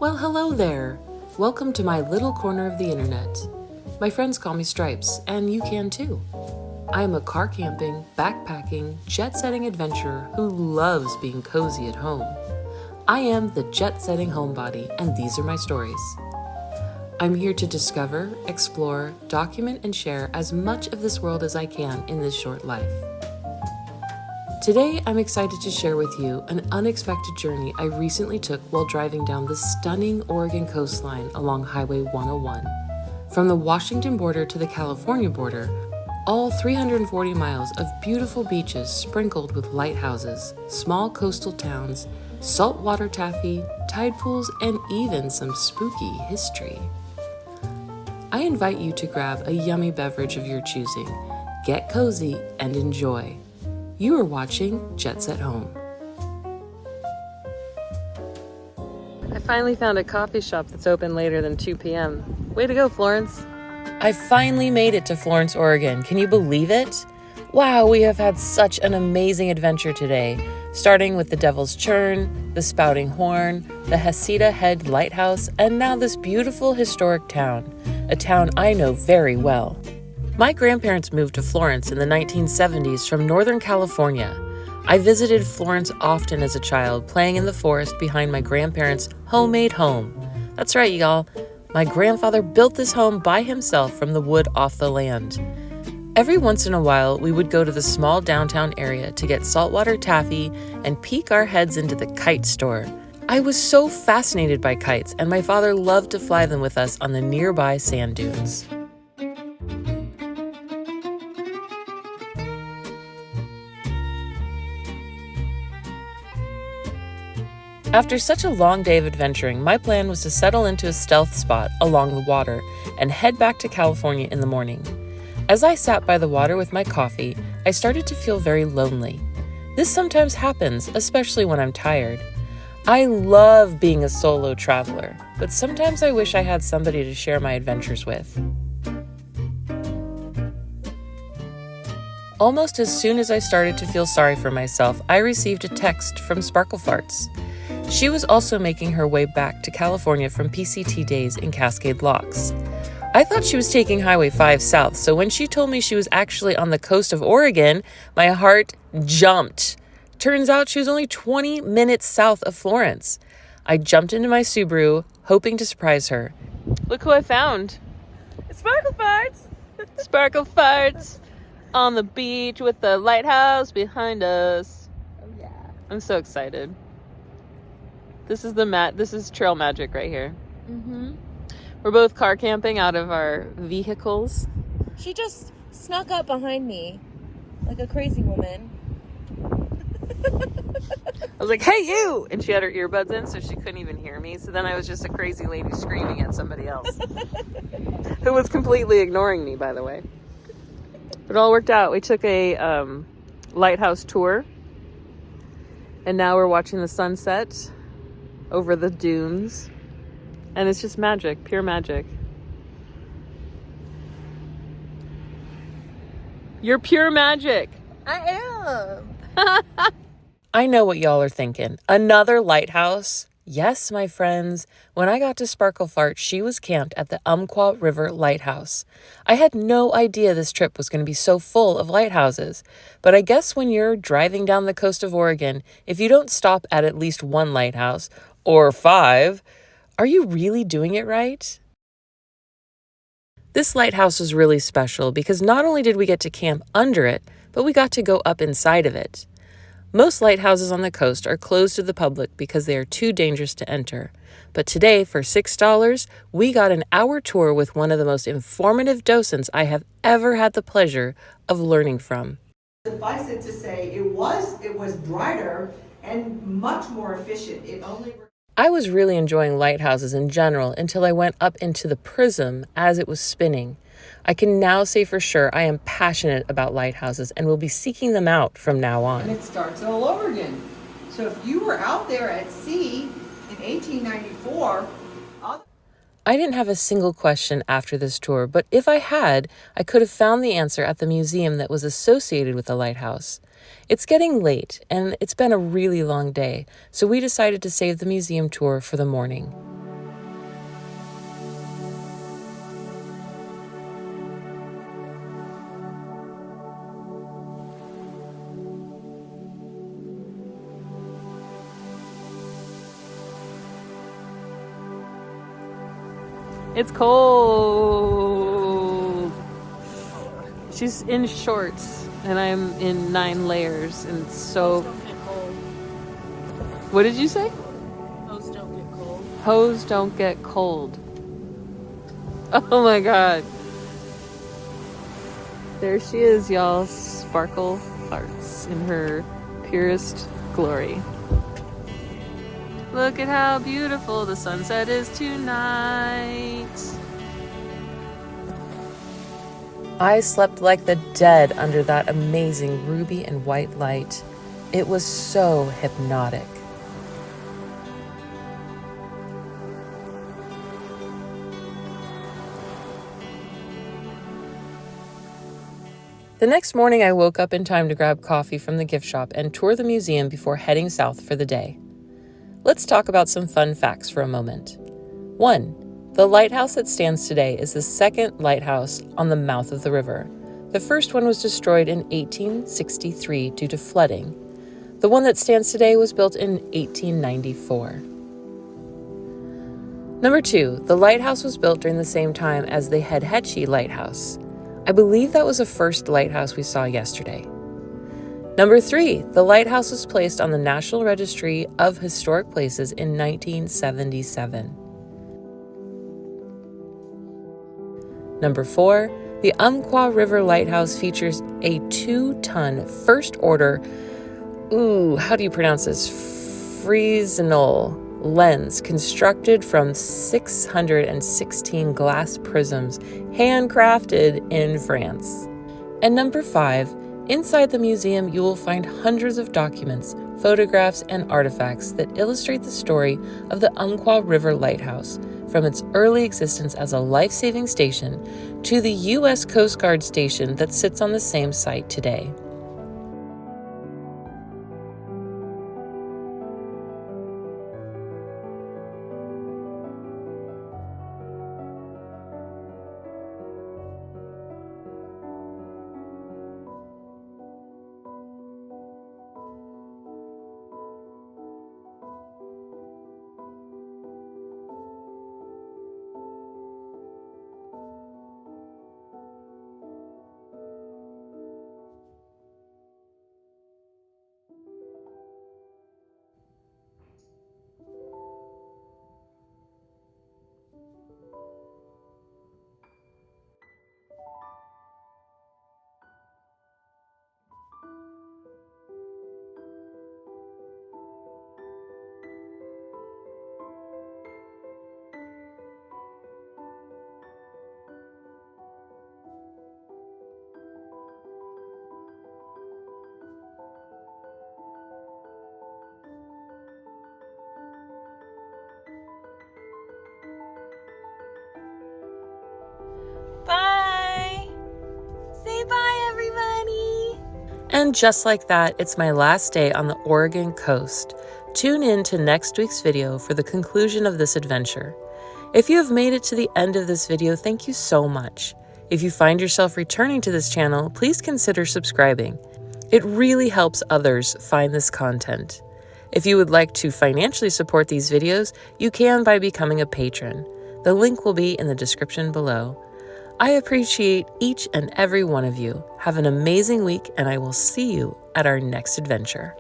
Well, hello there. Welcome to my little corner of the internet. My friends call me Stripes, and you can too. I am a car camping, backpacking, jet-setting adventurer who loves being cozy at home. I am the jet-setting homebody, and these are my stories. I'm here to discover, explore, document, and share as much of this world as I can in this short life. Today, I'm excited to share with you an unexpected journey I recently took while driving down the stunning Oregon coastline along Highway 101. From the Washington border to the California border, all 340 miles of beautiful beaches sprinkled with lighthouses, small coastal towns, saltwater taffy, tide pools, and even some spooky history. I invite you to grab a yummy beverage of your choosing, get cozy, and enjoy. You are watching Jet Set Home. I finally found a coffee shop that's open later than 2 p.m. Way to go, Florence. I finally made it to Florence, Oregon. Can you believe it? Wow, we have had such an amazing adventure today, starting with the Devil's Churn, the Spouting Horn, the Heceta Head Lighthouse, and now this beautiful historic town, a town I know very well. My grandparents moved to Florence in the 1970s from Northern California. I visited Florence often as a child, playing in the forest behind my grandparents' homemade home. That's right, y'all. My grandfather built this home by himself from the wood off the land. Every once in a while, we would go to the small downtown area to get saltwater taffy and peek our heads into the kite store. I was so fascinated by kites, and my father loved to fly them with us on the nearby sand dunes. After such a long day of adventuring, my plan was to settle into a stealth spot along the water and head back to California in the morning. As I sat by the water with my coffee, I started to feel very lonely. This sometimes happens, especially when I'm tired. I love being a solo traveler, but sometimes I wish I had somebody to share my adventures with. Almost as soon as I started to feel sorry for myself, I received a text from Sparkle Farts. She was also making her way back to California from PCT days in Cascade Locks. I thought she was taking Highway 5 south, so when she told me she was actually on the coast of Oregon, my heart jumped. Turns out she was only 20 minutes south of Florence. I jumped into my Subaru, hoping to surprise her. Look who I found. Sparkle Farts! Sparkle Farts! On the beach with the lighthouse behind us. Oh yeah. I'm so excited. This is trail magic right here. Mm-hmm. We're both car camping out of our vehicles. She just snuck up behind me like a crazy woman. I was like, hey, you! And she had her earbuds in, so she couldn't even hear me. So then I was just a crazy lady screaming at somebody else who was completely ignoring me, by the way. But it all worked out. We took a lighthouse tour, and now we're watching the sunset over the dunes. And it's just magic, pure magic. You're pure magic. I am. I know what y'all are thinking. Another lighthouse? Yes, my friends. When I got to Sparkle Fart, she was camped at the Umpqua River Lighthouse. I had no idea this trip was going to be so full of lighthouses. But I guess when you're driving down the coast of Oregon, if you don't stop at least one lighthouse, or 5, are you really doing it right? This lighthouse was really special because not only did we get to camp under it, but we got to go up inside of it. Most lighthouses on the coast are closed to the public because they are too dangerous to enter. But today, for $6, we got an hour tour with one of the most informative docents I have ever had the pleasure of learning from. Suffice it to say, it was brighter and much more efficient. I was really enjoying lighthouses in general until I went up into the prism as it was spinning. I can now say for sure I am passionate about lighthouses and will be seeking them out from now on. And it starts all over again. So if you were out there at sea in 1894... I didn't have a single question after this tour, but if I had, I could have found the answer at the museum that was associated with the lighthouse. It's getting late, and it's been a really long day, so we decided to save the museum tour for the morning. It's cold. She's in shorts and I'm in 9 layers and it's so... Hose don't get cold. What did you say? Hose don't get cold. Hose don't get cold. Oh my god. There she is, y'all. Sparkle Hearts in her purest glory. Look at how beautiful the sunset is tonight. I slept like the dead under that amazing ruby and white light. It was so hypnotic. The next morning, I woke up in time to grab coffee from the gift shop and tour the museum before heading south for the day. Let's talk about some fun facts for a moment. 1. The lighthouse that stands today is the second lighthouse on the mouth of the river. The first one was destroyed in 1863 due to flooding. The one that stands today was built in 1894. Number 2. The lighthouse was built during the same time as the Hetchy Lighthouse. I believe that was the first lighthouse we saw yesterday. Number 3, the lighthouse was placed on the National Registry of Historic Places in 1977. Number 4, the Umpqua River Lighthouse features a 2-ton first-order, how do you pronounce this? Fresnel lens constructed from 616 glass prisms handcrafted in France. And number 5, inside the museum you will find hundreds of documents, photographs, and artifacts that illustrate the story of the Umpqua River Lighthouse from its early existence as a life-saving station to the U.S. Coast Guard station that sits on the same site today. Bye. Say bye, everybody. And just like that, it's my last day on the Oregon coast. Tune in to next week's video for the conclusion of this adventure. If you have made it to the end of this video, thank you so much. If you find yourself returning to this channel, please consider subscribing. It really helps others find this content. If you would like to financially support these videos, you can by becoming a patron. The link will be in the description below. I appreciate each and every one of you. Have an amazing week, and I will see you at our next adventure.